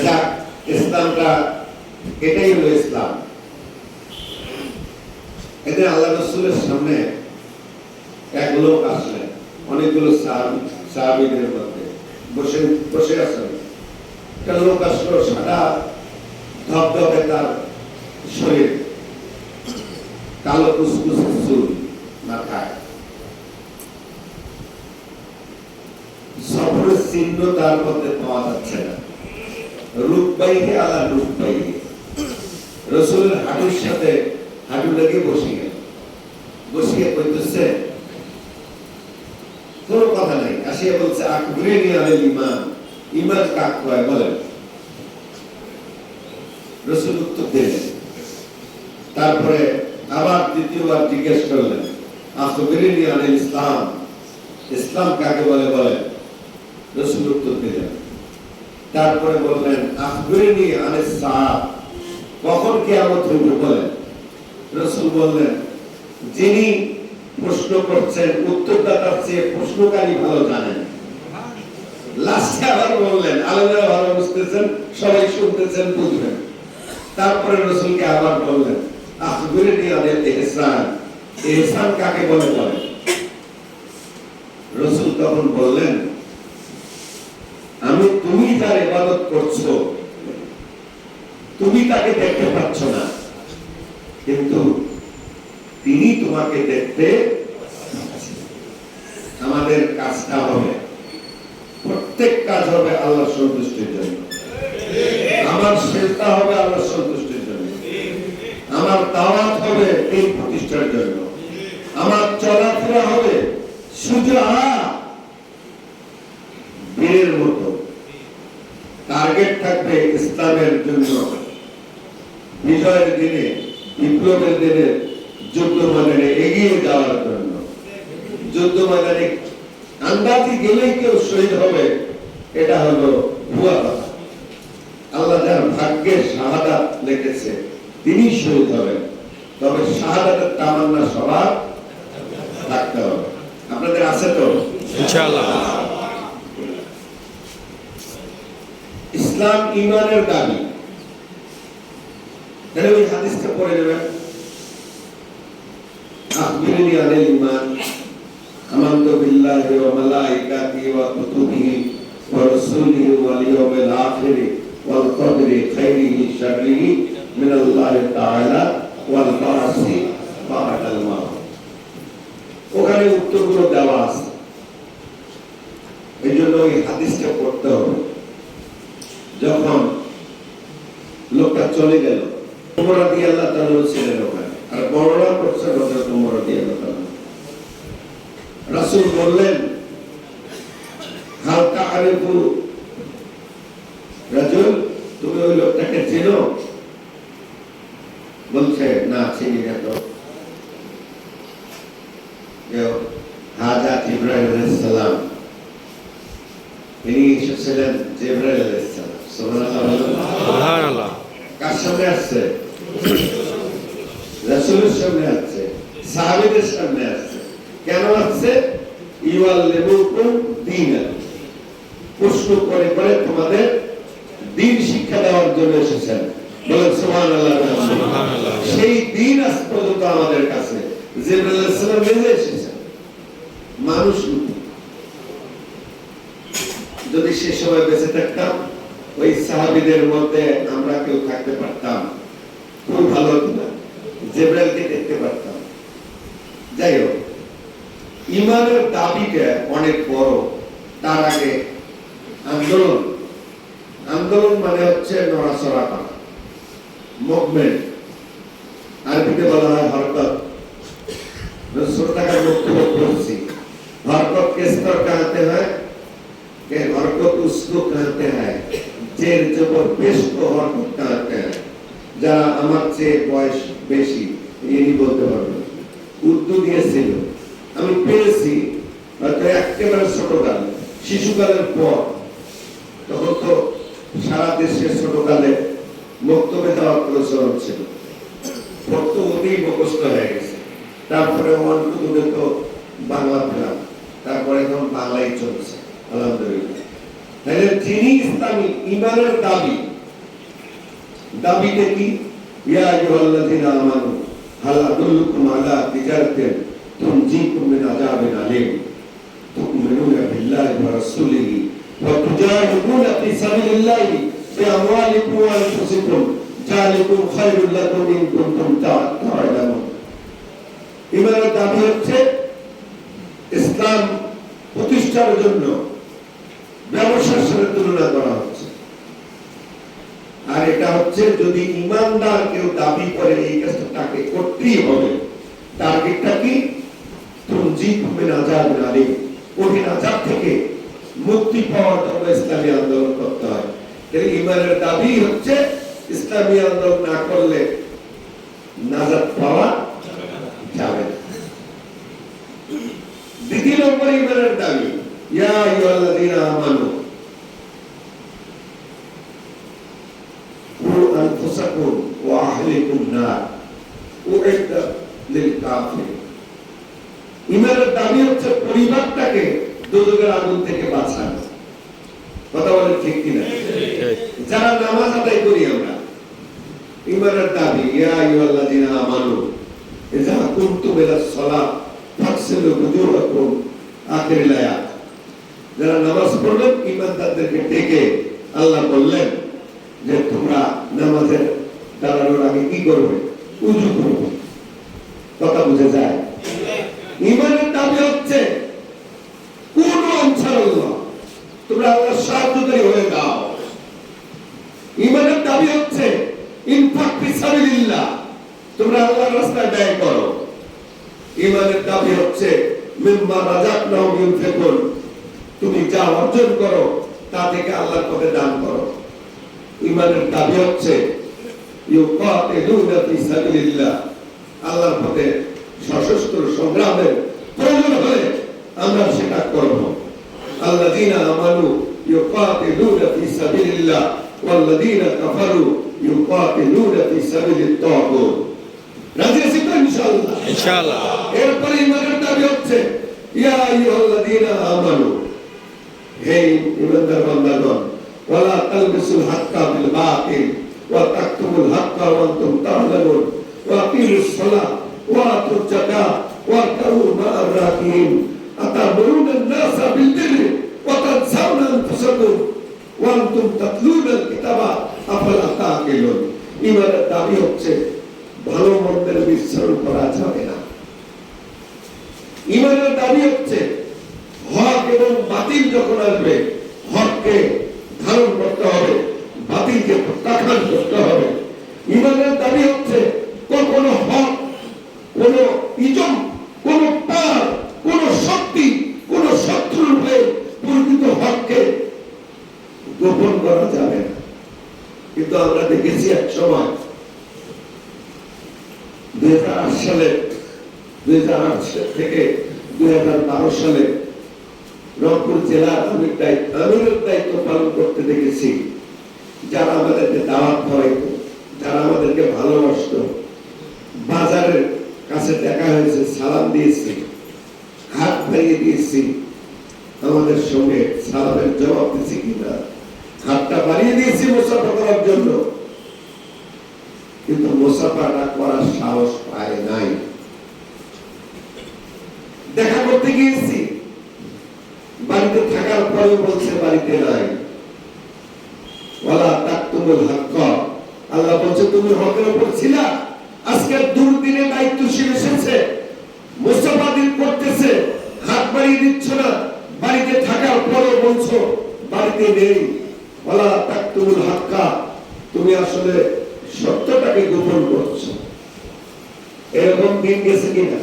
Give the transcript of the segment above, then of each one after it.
যাক, ইসলামটা এটাই হলো ইসলাম। এদের আল্লাহ রাসূলের সামনে এক লোক আসলেন, অনেকগুলো সাহাবীদের মধ্যে বসে আছেন। একটা লোক আসলো, সাদা ধবধবে তার শরীর, কালো কুচকুচে চুল মাথায়, সফরের চিহ্ন তার মধ্যে পাওয়া যাচ্ছে না। রূপবাহী আলা রূপবাহী, রাসূলের হাঁটুর সাথে হাঁটু লেগে বসে গেল। বসিয়ে কইতেছে, কোন কথা নাই, আসিয়া বলছে আকবরিনি আলাল ঈমান, ঈমান কাক কয় বলেন। রাসূল উত্তর দিলেন। তারপরে আবার দ্বিতীয়বার জিজ্ঞেস করলেন, আকবরিনি আলাল ইসলাম, ইসলাম কাকে বলে বলেন। রাসূল উত্তর দিলেন। তারপরে বললেন, আকবরিনি আনিস সাআত, কখন কিয়ামত হইবে বলেন। রাসূল বললেন, যিনি প্রশ্ন করছেন উত্তরদাতার চেয়ে প্রশ্নকারী ভালো জানেন। লাস্টে আবার বললেন, আলেমরা ভালো বুঝতেছেন, সবাই শুনতেছেন, বুঝবেন। তারপরে রাসূলকে আবার বললেন, আখবিরনি আনিল ইহসান, ইহসান কাকে বলে বলেন। রাসূল তখন বললেন, তুমি যার ইবাদত করছো, তুমি তাকে দেখতে পাচ্ছ না, কিন্তু তিনি তোমাকে দেখতে পাচ্ছেন। আমাদের কাজটা হবে, প্রত্যেক কাজ হবে আল্লাহর সন্তুষ্টির জন্য। আমার সেজদা হবে আল্লাহর সন্তুষ্টির জন্য, আমার দাওয়াত হবে এই প্রতিষ্ঠার জন্য, আমার চলাফেরা হবে সোজা বীরের মতো। টার্গেট থাকবে ইসলামের জন্য, বিজয়ের দিনে, বিপ্লবের দিনে যুদ্ধ ময়দানে এগিয়ে যাওয়ার জন্য। যুদ্ধ ময়দানে আন্দাজি গেলেই কেউ শহীদ হবে, এটা হলো ভুয়া কথা। আল্লাহ যার ভাগ্যে শাহাদাত লিখেছে তিনি শহীদ হবেন, তবে শাহাদাতের তামান্না সবার থাকতে হবে। আপনাদের আছে তো ইনশাআল্লাহ? ইসলাম ঈমানের দাবি। তাহলে ওই হাদিসটা পড়ে নেবেন, আখবিরনি আনিল ঈমান, আমানতু বিল্লাহি ওয়া মালাইকাতিহি ওয়া কুতুবিহি ওয়া রাসূলিহি ওয়াল ইয়াউমিল আখির ওয়াল কদরি খাইরিহি শাররিহি মিনাল্লাহি তাআলা ওয়াল বা'সি বা'দাল মাউত। ওখানে উত্তরগুলো দেওয়া আছে, এইজন্য ওই হাদিসটা পড়তে হবে। যখন লোকটা চলে গেল, ওমর রাদিয়াল্লাহু তাআলা ছিলেন ওখানে, আর বড়রা করছে হযরত ওমর রাদিয়াল্লাহু তাআলা। রাসূল বললেন, হাল তা'রিফু রাজুল, তুমি ওই লোকটাকে চেনো? বলছে, না চিনি না। তো হাজা জিবরাইল আলাইহিস সালাম, তিনি এসেছিলেন জিবরাইল আলাইহিস সালাম। সুবহানাল্লাহ। কার সামনে আসছে? রাসূলের সামনে আসছে, সাহাবীদের সামনে আসছে। কেন আসছে? ইউআল্লিমুকুম দীনান, প্রশ্ন করে করে তোমাদের দ্বীন শিক্ষা দেওয়ার জন্য এসেছেন। বলেন সুবহানাল্লাহ। সুবহানাল্লাহ। সেই দ্বীন আজ পর্যন্ত আমাদের কাছে জিবরাইল আলাইহিস সালাম নিয়ে এসেছেন মানুষ রূপে। যদি সে সময় বেঁচে থাকতাম, ওই সাহাবীদের মধ্যে আমরা কেউ থাকতে পারতাম, খুব ভালো হতো না, জিবরাইলকে দেখতে পারতাম। যাই হোক, ঈমানের দাবিটা অনেক বড়। তার আগে আন্দোলন। আন্দোলন মানে হচ্ছে নড়াচড়া করা, মুভমেন্ট। আরবিতে বলা হয় হরকত। ছোট টাকার বক্তব্য বলছি, হরকত किस तरह कहते हैं कि हरकत उसको कहते हैं जेर जबर पेश को हरकत कहते हैं। যারা আমার চেয়ে বয়স বেশি ইনি বলতে পারবেন, উর্দু দিয়েছিল, আমি পেয়েছি হয়তো একেবারে ছোটকাল, শিশুকালের পর। তখন তো সারা দেশে ছোটকালে বক্তব্য দেওয়ার প্রচলন ছিল, বক্তব্যই মুখস্থ হয়ে গেছে। তারপরে অন্তত তো বাংলা পেলাম, তারপরে এখন বাংলাই চলছে আলহামদুলিল্লাহ। তাহলে যিনি ইসলামী ঈমানের দাবিটা কি? ইয়া আইয়ুহাল্লাযীনা আমানু হাল আদুল্লুকুম আলা তিজারাতিন তুনজিকুম মিন আযাবিন আলীম তু'মিনুনা বিল্লাহি ওয়া রাসূলিহি ওয়া তুজাহিদুনা ফি সাবিলিল্লাহি বিআমওয়ালিকুম ওয়া আনফুসিকুম যালিকুম খায়রুল লাকুম ইন কুনতুম তা'লামুন। ঈমানের দাবি হচ্ছে ইসলাম প্রতিষ্ঠার জন্য ব্যবসার সাথে তুলনা করা হচ্ছে। আর এটা হচ্ছে যদি ইমানদার কেউ দাবি করে এই কাজটা তাকে করতেই হবে। টার্গেটটা কি? তুনজিকুম মিন আযাবিন আলীম, কঠিন আযাব থেকে মুক্তি পাওয়ার জন্য ইসলামী আন্দোলন করতে হয়। তাহলে ইমানের দাবি হচ্ছে ইসলামী আন্দোলন না করলে নাজাত পাওয়া যাবে না। দ্বিতীয় নম্বর ঈমানের দাবি ইয়া আইয়ুহাল্লাযীনা আমানু কু আনফুসাকুম ওয়া আহলিকুম নার উইদ্দাত লিল কাফিরিন। ঈমানের দাবি হচ্ছে পরিবারটাকে দোজখের আগুন থেকে বাঁচানো। কথা বলেন ঠিক কিনা? যারা নামাজ আদায় করি আমরা, ঈমানের দাবি ইয়া আইয়ুহাল্লাযীনা আমানু ইযা কুনতুম ইলাস সালাত ফাগসিলু উজুহাকুম আখির আয়াত। যারা নামাজ পড়লেন ঈমানদারদেরকে ডেকে আল্লাহ বললেন যে তোমরা নামাজের দাঁড়ানোর আগে কি করবে? উযু করবে। কথা বুঝে যায়? ঈমানের দাবি হচ্ছে কোন আনসারুল্লাহ, তোমরা আল্লাহর সাহায্যকারী হয়ে যাও। ঈমানের দাবি হচ্ছে ইনফাক ফি সাবিলিল্লাহ, তোমরা আল্লাহর রাস্তায় ব্যয় করো। ঈমানের দাবি হচ্ছে মিম্মা রাযাকনাহুম ইউনফিকুন, তুমি যা অর্জন করো তা থেকে আল্লাহর পথে দান করো। ঈমানের দাবি হচ্ছে ইউকাতিলুনা ফি সাবিলিল্লাহ, আল্লাহর পথে সশস্ত্র সংগ্রামের প্রয়োজন হলে আমরা সেটা করব। আল্লাযীনা আমানু ইউকাতিলুনা ফি সাবিলিল্লাহ ওয়াল্লাযীনা কাফারু ইউকাতিলুনা ফি সাবিলিত তাগুত। রাজি আছি তো ইনশাআল্লাহ? ইনশাআল্লাহ। এরপরে ঈমানের দাবি হচ্ছে ইয়া আইয়ুহাল্লাযীনা আমানু, হে ঈমানদার বান্দাগণ, ওয়ালা তালবিসুল হাক্কা বিল বাতিল ওয়া তাকতুমুল হাক্কা ওয়া আনতুম তা'লামুন ওয়া আকিমুস সালাহ ওয়া আতুজ যাকাত ওয়ারকাউ মা'আর রাকিঈন আতামুরুনা আন-নাসা বিল বিররি ওয়া তানসাউনা আনফুসাকুম ওয়া আনতুম তাতলুনাল কিতাবা আফালা তা'কিলুন। ঈমানের দাবি হচ্ছে ভালো মন্দের মিশ্রণ করা যাবে না। ঈমানের দাবি হচ্ছে হক এবং বাতিল যখন আসবে হককে ধারণ করতে হবে, বাতিলকে প্রত্যাখ্যান করতে হবে। ঈমানের দাবি হচ্ছে কোনো হক, কোনো ইজম, কোনো পার, কোনো শক্তি, কোনো শত্রুর হয়ে প্রকৃত হককে গোপন করা যাবে না। কিন্তু আমরা দেখেছি এক সময় 2008 থেকে 2012 সালে রংপুর জেলার আমিরের দায়িত্ব পালন করতে দেখেছি। যারা আমাদেরকে দাওয়াত খাওয়াইতো, যারা আমাদেরকে ভালোবাসতো, বাজারের কাছে দেখা হয়েছে, সালাম দিয়েছি, হাত বাড়িয়ে দিয়েছি, আমাদের সঙ্গে সালামের জবাব দিয়েছি কিনা, হাতটা বাড়িয়ে দিয়েছি মুসাফা করার জন্য, কিন্তু মুসাফাটা করার সাহস পায় নাই। দেখা করতে গিয়েছি, বাড়িতে থাকার পরেও বলছে বাড়িতে নাই। ওয়ালা তাকতুমুল হাক্কা, আল্লাহ বলছে তুমি হকের উপর ছিলা, আজকে দুর্দিনে দায়িত্বশীল এসেছে, মুসাফাদিন করতেছে, হাত বাড়িয়ে দিচ্ছ না, বাড়িতে থাকার পরেও বলছো বাড়িতে নেই। ওয়ালা তাকতুমুল হাক্কা, তুমি আসলে সত্যটাকে গোপন করছো। এরকম দিন গেছে কিনা?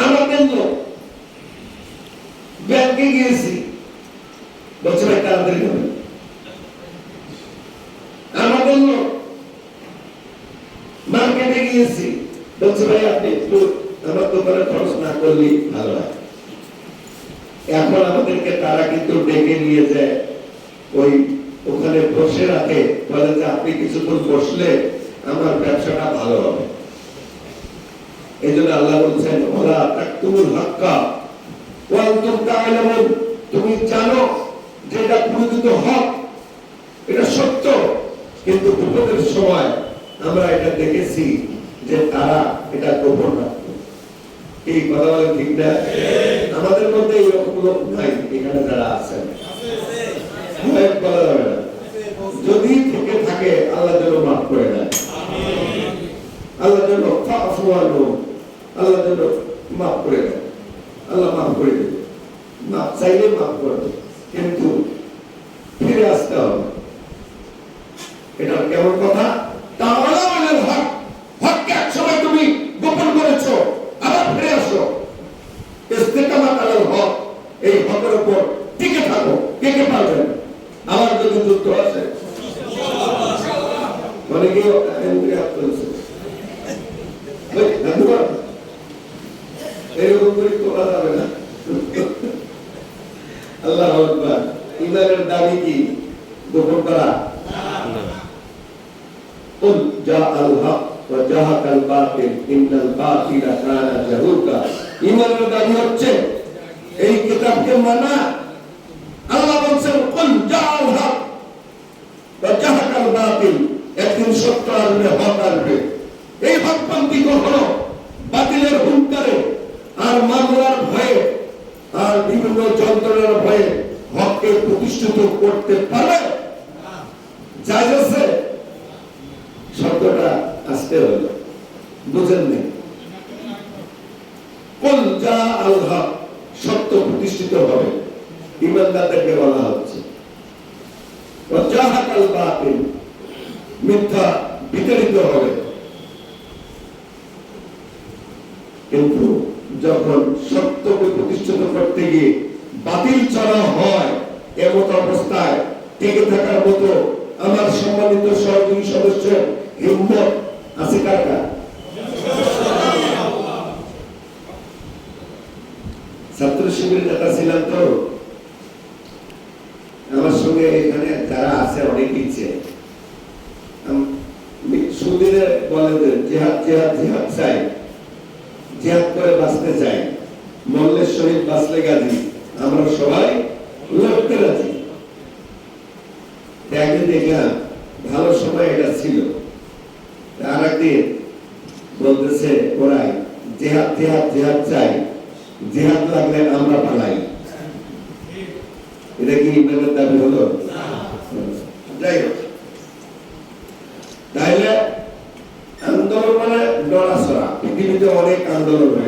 আমাদের লোক ব্যাংকে গিয়েছি, বলছে ভাই তাড়াতাড়ি করবেন। আমাদের লোক মার্কেটে গিয়েছি, বলছে ভাই আপনি একটু আমার দোকানে খরচ না করলেই ভালো হয়। এখন আমাদেরকে তারা কিন্তু ডেকে নিয়ে যায়, ওই ওখানে বসে রাখে, বলে যে আপনি কিছুক্ষণ বসলে আমার ব্যবসাটা ভালো হবে। এই জন্য আল্লাহ বলছেন ওয়ালা তাকতুমুল হাক্কা ওয়া আনতুম তা'লামুন, তুমি জানো যেটা প্রকৃত হক, এটা সত্য, কিন্তু বিপদের সময় আমরা এটা দেখেছি যে তারা এটা গোপন রাখত। এই কথা বলে ঠিক না? আমাদের মধ্যে এরকম লোক নাই এখানে যারা আছেন, বলা যাবে না। যদি থেকে থাকে আল্লাহ যেন মাফ করে দেয়, আল্লাহ যেন আল্লাহ যেন মাফ করে দেয়, আল্লাহ মাফ করে দেবে। মাফ চাইলে মাফ করবে, কিন্তু ফিরে আসতে হবে। এটা কেমন কথা? তাহলে হক, হককে এক সময় তুমি গোপন করেছো, আবার ফিরে আসো। ইস্তেকামাত আলাল হক, এই হকের উপর টিকে থাকো। কে কে পারবেন? আবার যদি যুদ্ধ আসে, অনেকে এরকম করে তোলা যাবে না। আল্লাহ আকবার। ইমানের দাবি কি? গোপন করা। কুল জাআল হক ওয়া জাহাকাল বাতিল ইন্নাল বাতিলা কানা জাহুকা। ইমানের দাবি হচ্ছে এই কিতাবকে মানা। আল্লাহ বলেন কুল জাআল হক ওয়া জাহাকাল বাতিল, একদিন সত্য আসবে, হক আসবে। এই হকপন্থী কখনো বাতিলের হুঙ্কারে আর মামলার ভয়ে আর বিভিন্ন যন্ত্রণার ভয়ে হককে প্রতিষ্ঠিত করতে পারে? জায়েজ আছে? শব্দটা আসতে হলো, বুঝেন নেই? কুল জাআল হক, সত্য প্রতিষ্ঠিত হবে, ইমানদারদেরকে বলা হচ্ছে। ওয়া জাহাকাল বাতিল, মিথ্যা বিতাড়িত হবে। কিন্তু যখন সত্যকে প্রতিষ্ঠিত করতে গিয়ে বাতিল চড়া হয়, এমন অবস্থায় টিকে থাকার মতো আমার সম্মানিত সহযোগী সদস্যের হিম্মত আছে কার কার? ছাত্র শিবিরের নেতা ছিলাম তো, আমার সঙ্গে এখানে যারা আছে অনেকেই চেয়ে সুদিনে বলে জিহাদ জিহাদ জিহাদ চাই, জিহাদ করে বাঁচতে চাই, মল্লের শহীদ বাঁচলে গাজী, আমরা সবাই লড়তে রাজি। একদিন দেখলাম ভালো সময় এটা ছিল, আর একদিন বলতেছে ওরাই জিহাদ জিহাদ জিহাদ চাই, জিহাদ লাগলে আমরা পালাই। এটা কি ইমানের দাবি হলো? যাই হোক, তাইলে আন্দোলন মানে নড়াচড়া। পৃথিবীতে অনেক আন্দোলন হয়।